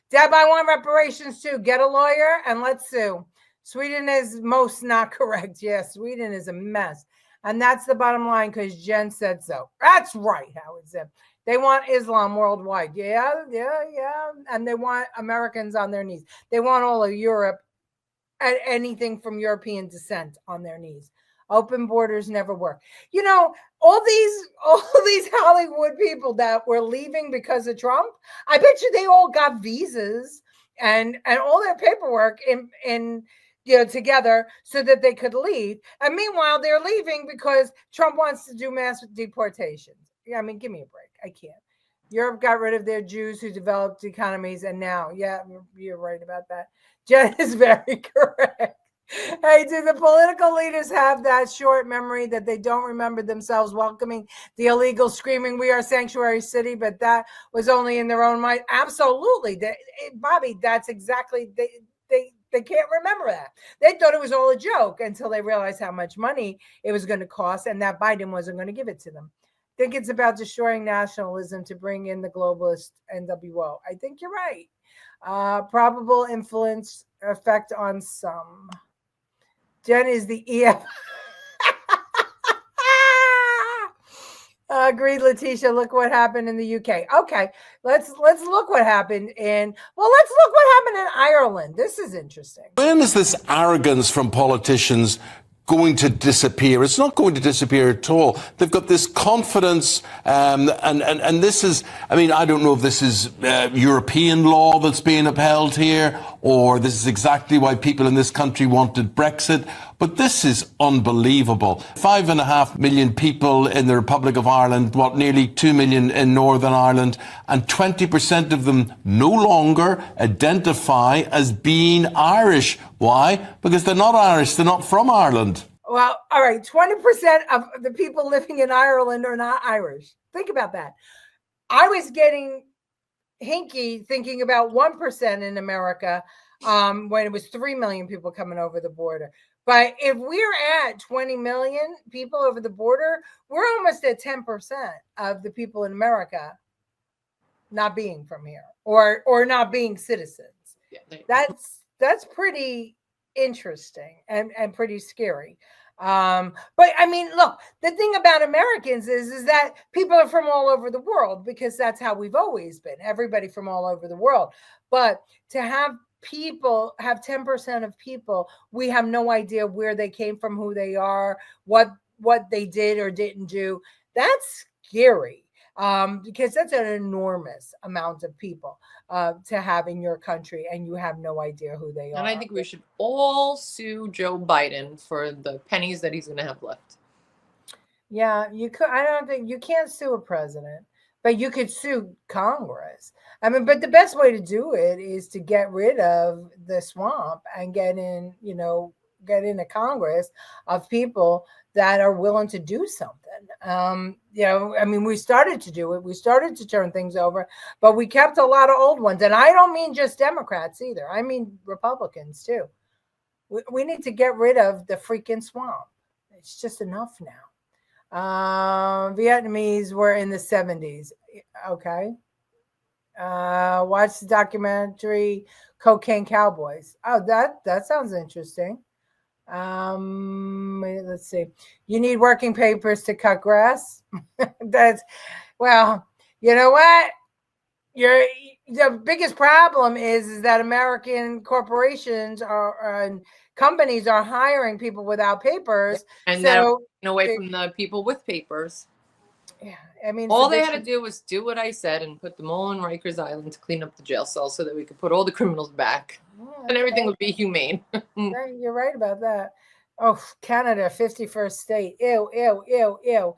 Deb, I want reparations too. Get a lawyer and let's sue. Sweden is most not correct. Yes, Sweden is a mess. And that's the bottom line because Jen said so. That's right, Howard said. They want Islam worldwide. Yeah. And they want Americans on their knees. They want all of Europe and anything from European descent on their knees. Open borders never work. You know, all these Hollywood people that were leaving because of Trump, I bet you they all got visas and all their paperwork in together so that they could leave. And meanwhile, they're leaving because Trump wants to do mass deportations. Yeah, I mean, give me a break. I can't. Europe got rid of their Jews who developed economies, and now, yeah, you're right about that. Jen is very correct. Hey, do the political leaders have that short memory that they don't remember themselves welcoming the illegal, screaming, "We are sanctuary city," but that was only in their own mind? Absolutely. Bobby, that's exactly, they can't remember that. They thought it was all a joke until they realized how much money it was going to cost and that Biden wasn't going to give it to them. I think it's about destroying nationalism to bring in the globalist NWO. I think you're right. Probable influence effect on some. Jen is the EF. Agreed, Letitia. Look what happened in the UK. Okay, let's look what happened let's look what happened in Ireland. This is interesting. When is this arrogance from politicians going to disappear? It's not going to disappear at all. They've got this confidence, and this is, I mean, I don't know if this is European law that's being upheld here, or this is exactly why people in this country wanted Brexit, but this is unbelievable. 5.5 million people in the Republic of Ireland, nearly 2 million in Northern Ireland, and 20% of them no longer identify as being Irish. Why? Because they're not Irish, they're not from Ireland. Well, all right, 20% of the people living in Ireland are not Irish. Think about that. I was getting hinky thinking about 1% in America when it was 3 million people coming over the border. But if we're at 20 million people over the border, we're almost at 10% of the people in America not being from here or not being citizens. Yeah, that's pretty interesting and pretty scary. But I mean, look, the thing about Americans is that people are from all over the world because that's how we've always been. Everybody from all over the world. But to have people have 10% of people, we have no idea where they came from, who they are, what they did or didn't do. That's scary. Because that's an enormous amount of people to have in your country, and you have no idea who they are. And I think we should all sue Joe Biden for the pennies that he's going to have left. Yeah, you could. I don't think you can't sue a president, but you could sue Congress. I mean, but the best way to do it is to get rid of the swamp and get in a Congress of people that are willing to do something. I mean, we started to do it. We started to turn things over, but we kept a lot of old ones. And I don't mean just Democrats either. I mean Republicans too. We need to get rid of the freaking swamp. It's just enough now. Vietnamese were in the 70s. Okay. Watch the documentary Cocaine Cowboys. Oh, that sounds interesting. Let's see. You need working papers to cut grass. Well, you know what? The biggest problem is that American corporations and companies are hiring people without papers, and they're away from the people with papers. Yeah, I mean, all they had to do was do what I said and put them all in Rikers Island to clean up the jail cells so that we could put all the criminals back. And everything would be humane. You're right about that. Oh, Canada, 51st state. Ew, ew, ew, ew.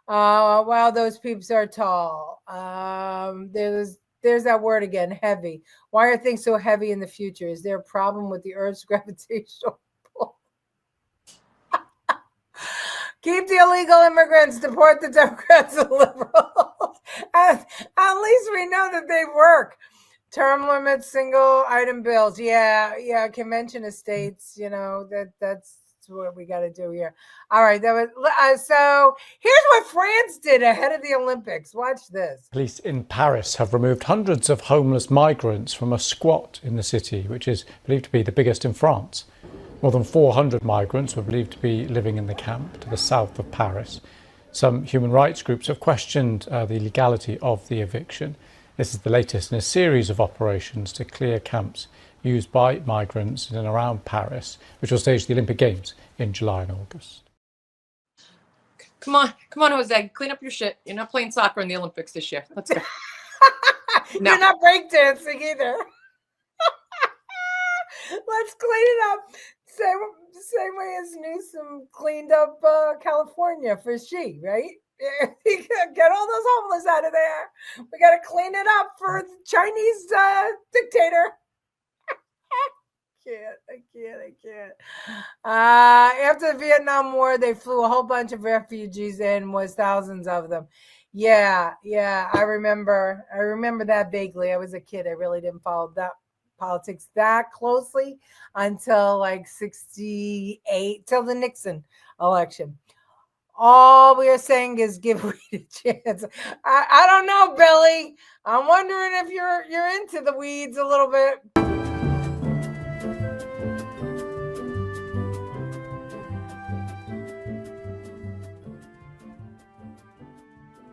Wow, those peeps are tall. There's that word again, heavy. Why are things so heavy in the future? Is there a problem with the Earth's gravitational pull? Keep the illegal immigrants, deport the Democrats and liberals. At least we know that they work. Term limits, single item bills. Yeah. Convention of states, that's That's what we got to do here. All right. That was so. Here's what France did ahead of the Olympics. Watch this. Police in Paris have removed hundreds of homeless migrants from a squat in the city, which is believed to be the biggest in France. More than 400 migrants were believed to be living in the camp to the south of Paris. Some human rights groups have questioned the legality of the eviction. This is the latest in a series of operations to clear camps used by migrants in and around Paris, which will stage the Olympic Games in July and August. Come on, Jose, clean up your shit. You're not playing soccer in the Olympics this year. Let's go. No. You're not breakdancing either. Let's clean it up. Same way as Newsom cleaned up California for she, right? Get all those homeless out of there. We got to clean it up for the Chinese dictator. I can't. After the Vietnam War, they flew a whole bunch of refugees in, was thousands of them. Yeah. I remember that vaguely. I was a kid. I really didn't follow that politics that closely until like 68, till the Nixon election. All we are saying is give weed a chance. I don't know, Billy. I'm wondering if you're into the weeds a little bit.